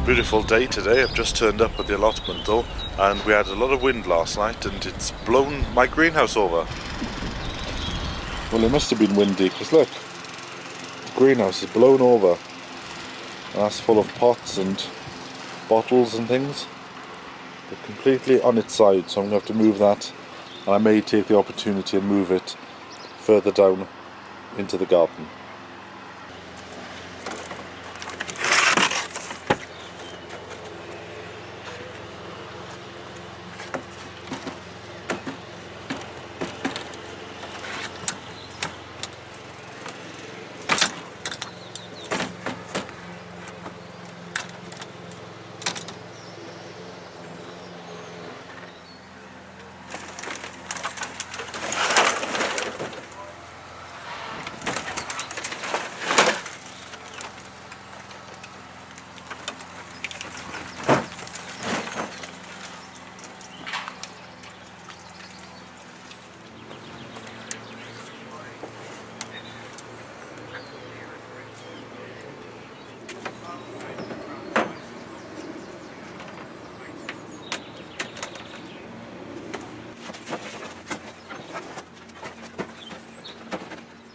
Beautiful day today. I've just turned up at the allotment though, and we had a lot of wind last night and it's blown my greenhouse over. Well, it must have been windy because look, the greenhouse is blown over and that's full of pots and bottles and things. They're completely on its side, so I'm going to have to move that, and I may take the opportunity and move it further down into the garden.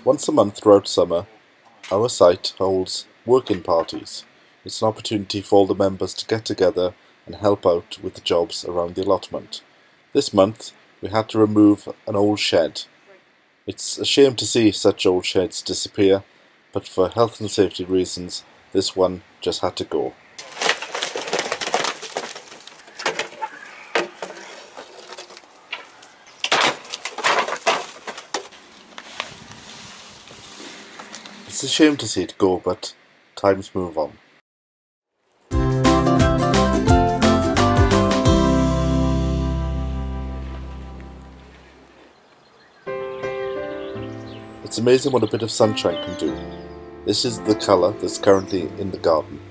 Once a month throughout summer, our site holds working parties. It's an opportunity for all the members to get together and help out with the jobs around the allotment. This month, we had to remove an old shed. It's a shame to see such old sheds disappear, but for health and safety reasons, this one just had to go. It's a shame to see it go, but times move on. It's amazing what a bit of sunshine can do. This is the colour that's currently in the garden.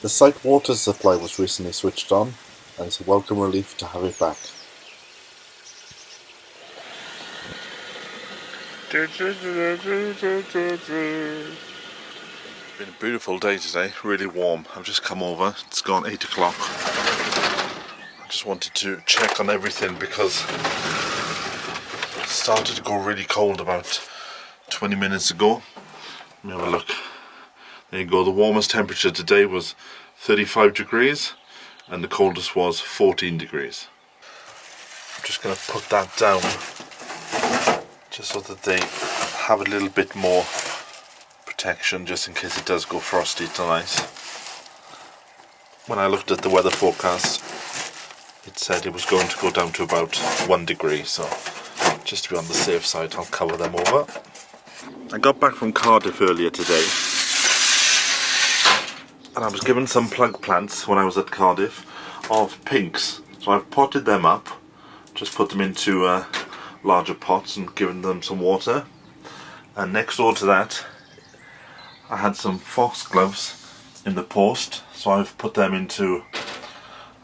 The site water supply was recently switched on, and it's a welcome relief to have it back. It's been a beautiful day today, really warm. I've just come over, it's gone 8 o'clock. I just wanted to check on everything because it started to go really cold about 20 minutes ago. Let me have a look. There you go, the warmest temperature today was 35 degrees and the coldest was 14 degrees. I'm just going to put that down just so that they have a little bit more protection just in case it does go frosty tonight. When I looked at the weather forecast, it said it was going to go down to about 1 degree, so just to be on the safe side I'll cover them over. I got back from Cardiff earlier today, and I was given some plug plants when I was at Cardiff of pinks, so I've potted them up, just put them into larger pots and given them some water. And next door to that I had some foxgloves in the post, so I've put them into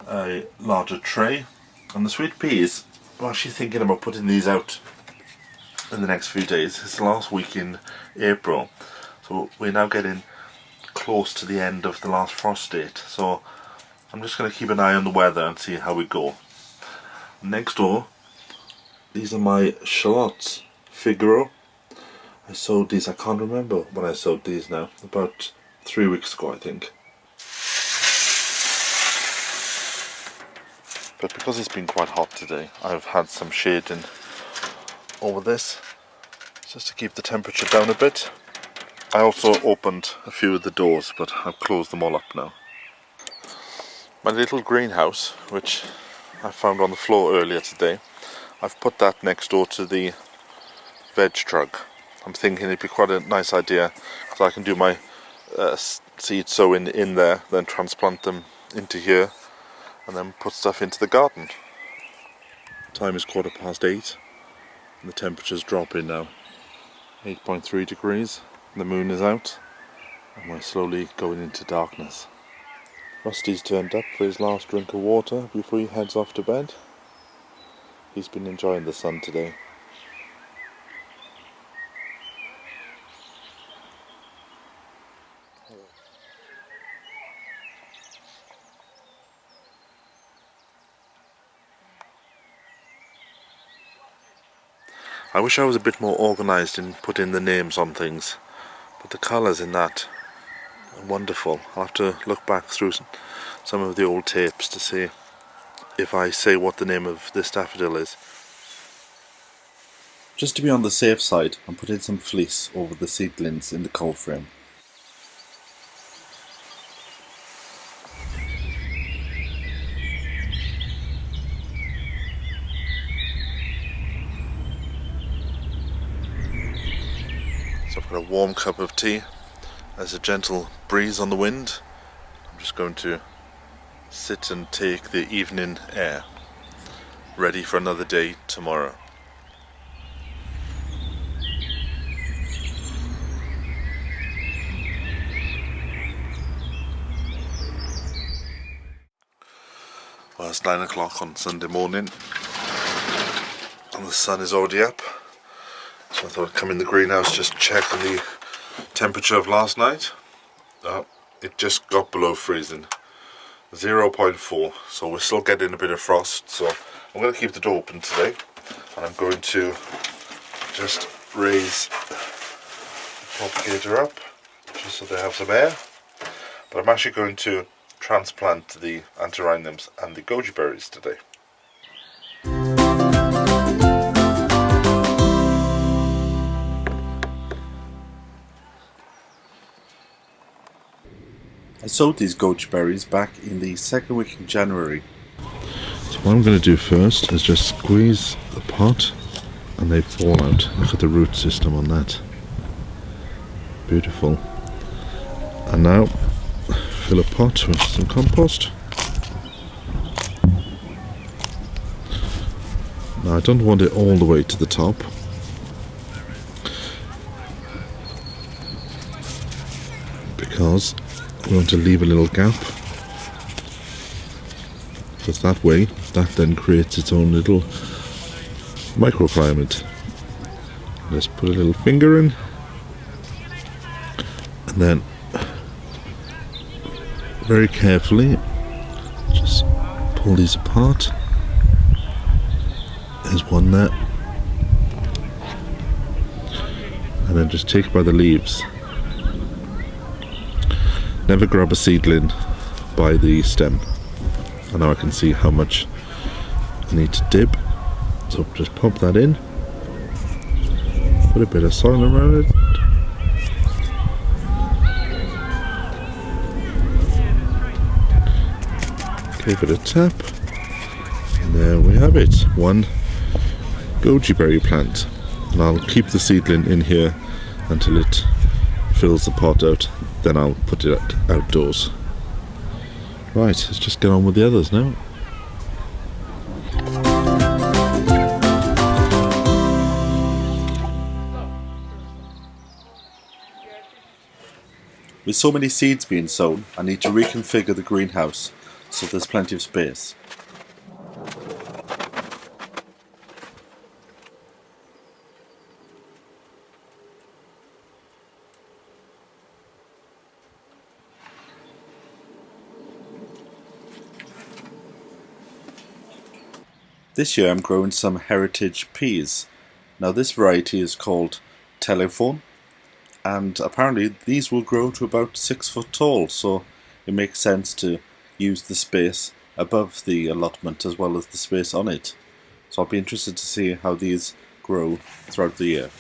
a larger tray. And the sweet peas, I'm actually thinking about putting these out in the next few days. It's the last week in April, so we're now getting close to the end of the last frost date, so I'm just going to keep an eye on the weather and see how we go. Next door, these are my shallots, Figaro. I sowed these, I can't remember when I sowed these now, about 3 weeks ago I think. But because it's been quite hot today, I've had some shading over this, just to keep the temperature down a bit. I also opened a few of the doors, but I've closed them all up now. My little greenhouse, which I found on the floor earlier today, I've put that next door to the veg truck. I'm thinking it'd be quite a nice idea, because I can do my seed sowing in there, then transplant them into here, and then put stuff into the garden. Time is 8:15, and the temperature's dropping now. 8.3 degrees, the moon is out, and we're slowly going into darkness. Rusty's turned up for his last drink of water before he heads off to bed. He's been enjoying the sun today. I wish I was a bit more organised in putting the names on things, but the colours in that are wonderful. I'll have to look back through some of the old tapes to see if I say what the name of this daffodil is. Just to be on the safe side, I'm putting some fleece over the seedlings in the cold frame. So I've got a warm cup of tea. There's a gentle breeze on the wind. I'm just going to sit and take the evening air, ready for another day tomorrow. Well, it's 9 o'clock on Sunday morning, and the sun is already up. So I thought I'd come in the greenhouse, just check on the temperature of last night. It just got below freezing, 0.4, so we're still getting a bit of frost. So I'm going to keep the door open today, and I'm going to just raise the propagator up, just so they have some air. But I'm actually going to transplant the antirrhinums and the goji berries today. I sowed these goji berries back in the second week in January. So what I'm going to do first is just squeeze the pot and they fall out. Look at the root system on that. Beautiful. And now fill a pot with some compost. Now I don't want it all the way to the top. Because we want to leave a little gap, because that way, that then creates its own little microclimate. Let's put a little finger in, and then very carefully just pull these apart. There's one there, and then just take by the leaves. Never grab a seedling by the stem. And now I can see how much I need to dip. So just pop that in. Put a bit of soil around it. Give it a tap. And there we have it. One goji berry plant. And I'll keep the seedling in here until it fills the pot out. Then I'll put it outdoors. Right, let's just get on with the others now. With so many seeds being sown, I need to reconfigure the greenhouse so there's plenty of space. This year I'm growing some heritage peas. Now this variety is called telephone, and apparently these will grow to about 6 foot tall, so it makes sense to use the space above the allotment as well as the space on it. So I'll be interested to see how these grow throughout the year.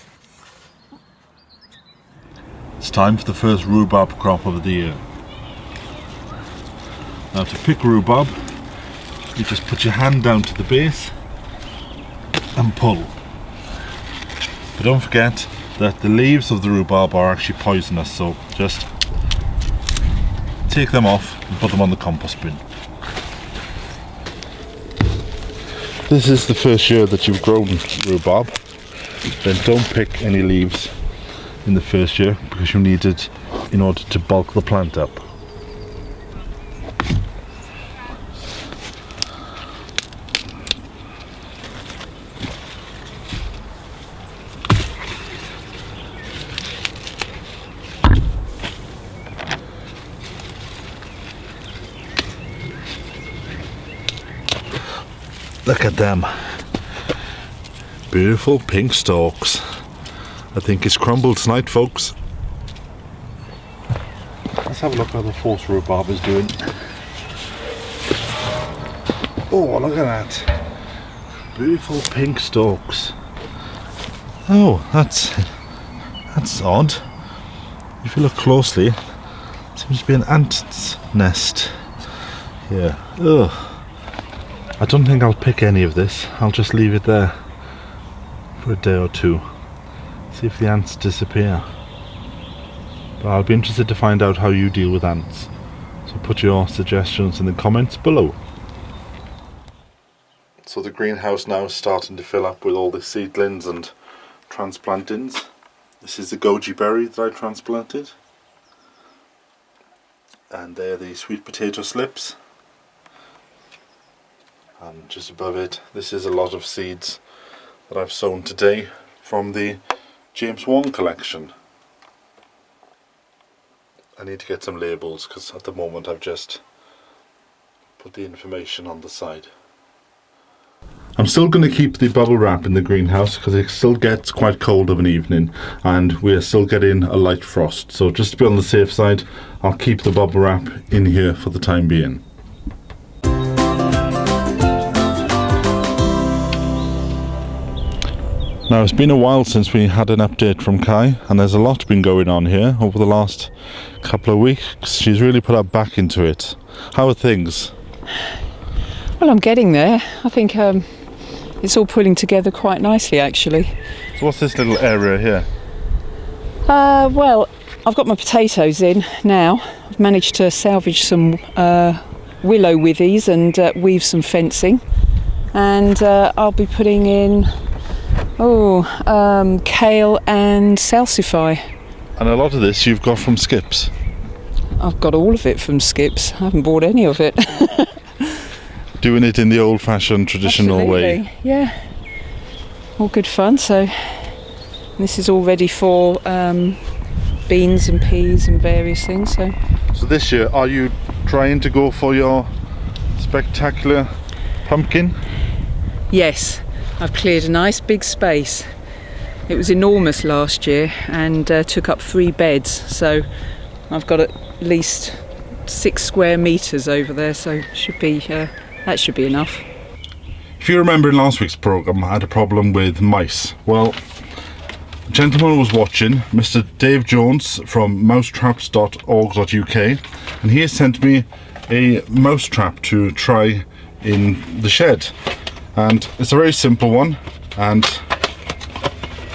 It's time for the first rhubarb crop of the year. Now to pick rhubarb, you just put your hand down to the base and pull. But don't forget that the leaves of the rhubarb are actually poisonous, so just take them off and put them on the compost bin. This is the first year that you've grown rhubarb, then don't pick any leaves in the first year because you need it in order to bulk the plant up. Look at them, beautiful pink stalks. I think it's crumbled tonight, folks. Let's have a look how the false rhubarb is doing. Oh, look at that, beautiful pink stalks. Oh, that's odd. If you look closely, it seems to be an ant's nest here. Ugh. I don't think I'll pick any of this. I'll just leave it there for a day or two. See if the ants disappear. But I'll be interested to find out how you deal with ants. So put your suggestions in the comments below. So the greenhouse now is starting to fill up with all the seedlings and transplantings. This is the goji berry that I transplanted. And they're the sweet potato slips. And just above it, this is a lot of seeds that I've sown today from the James Wong collection. I need to get some labels because at the moment I've just put the information on the side. I'm still going to keep the bubble wrap in the greenhouse because it still gets quite cold of an evening and we're still getting a light frost. So just to be on the safe side, I'll keep the bubble wrap in here for the time being. Now it's been a while since we had an update from Kai, and there's a lot been going on here over the last couple of weeks. She's really put her back into it. How are things? Well, I'm getting there. I think it's all pulling together quite nicely actually. So what's this little area here? Well, I've got my potatoes in now. I've managed to salvage some willow withies and weave some fencing, and I'll be putting in kale and salsify. And a lot of this you've got from skips? I've got all of it from skips. I haven't bought any of it. Doing it in the old-fashioned traditional Absolutely. way. Yeah, all good fun. So this is all ready for beans and peas and various things. So this year, are you trying to go for your spectacular pumpkin? yes, I've cleared a nice big space. It was enormous last year and took up 3 beds, so I've got at least 6 square metres over there, so that should be enough. If you remember in last week's programme, I had a problem with mice. Well, the gentleman was watching, Mr. Dave Jones from mousetraps.org.uk, and he has sent me a mousetrap to try in the shed. And it's a very simple one, and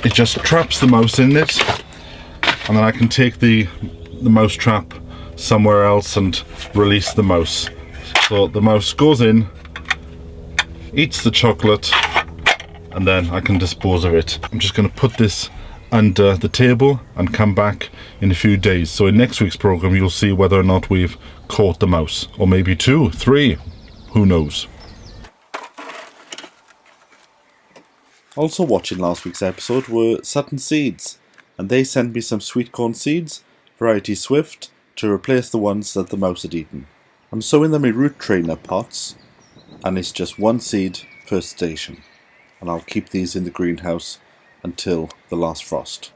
it just traps the mouse in it, and then I can take the mouse trap somewhere else and release the mouse. So the mouse goes in, eats the chocolate, and then I can dispose of it. I'm just going to put this under the table and come back in a few days. So in next week's program you'll see whether or not we've caught the mouse, or maybe 2, 3, who knows. Also watching last week's episode were Sutton Seeds, and they sent me some sweetcorn seeds, variety Swift, to replace the ones that the mouse had eaten. I'm sowing them in root trainer pots, and it's just 1 seed per station, and I'll keep these in the greenhouse until the last frost.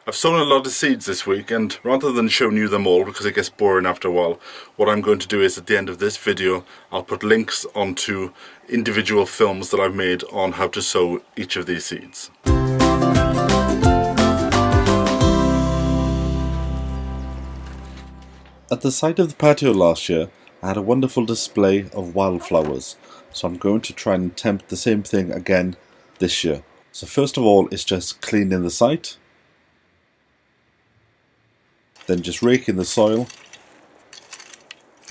I've sown a lot of seeds this week, and rather than showing you them all because it gets boring after a while, what I'm going to do is at the end of this video I'll put links onto individual films that I've made on how to sow each of these seeds. At the side of the patio last year I had a wonderful display of wildflowers, so I'm going to try and attempt the same thing again this year. So first of all, it's just cleaning the site, then just raking the soil,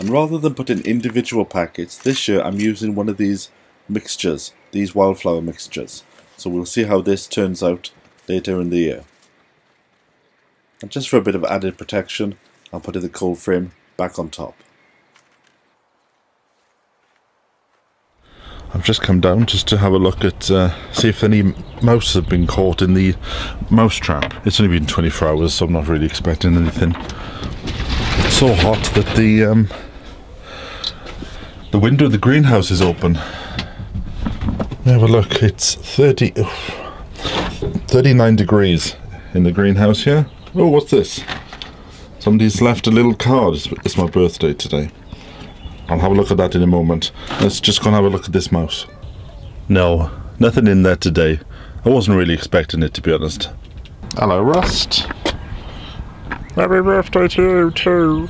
and rather than putting individual packets, this year I'm using one of these mixtures, these wildflower mixtures. So we'll see how this turns out later in the year. And just for a bit of added protection, I'll put the cold frame back on top. I've just come down just to have a look at, see if any mouse have been caught in the mouse trap. It's only been 24 hours, so I'm not really expecting anything. It's so hot that the window of the greenhouse is open. Have a look, it's 39 degrees in the greenhouse here. Oh, what's this? Somebody's left a little card. It's my birthday today. I'll have a look at that in a moment. Let's just go and have a look at this mouse. No, nothing in there today. I wasn't really expecting it, to be honest. Hello, Rust. Happy birthday to you too.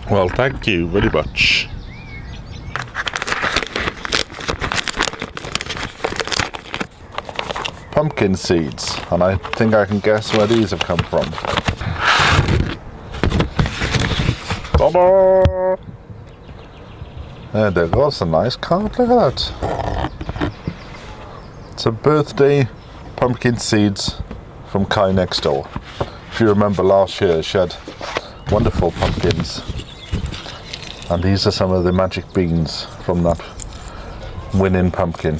Well, thank you very much. Pumpkin seeds, and I think I can guess where these have come from. Ta-da! There goes a nice card, look at that. It's a birthday pumpkin seeds from Kai next door. If you remember last year, she had wonderful pumpkins. And these are some of the magic beans from that winning pumpkin.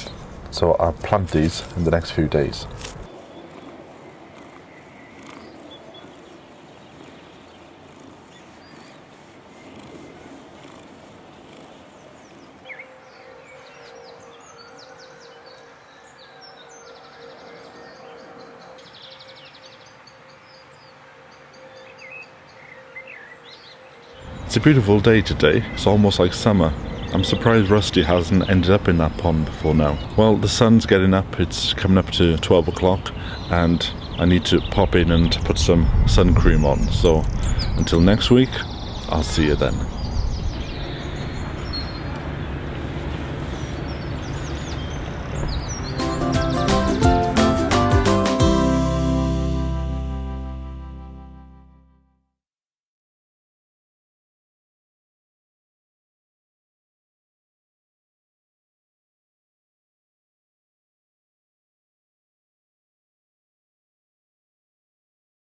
So I'll plant these in the next few days. It's a beautiful day today. It's almost like summer. I'm surprised Rusty hasn't ended up in that pond before now. Well, the sun's getting up. It's coming up to 12 o'clock and I need to pop in and put some sun cream on. So until next week, I'll see you then.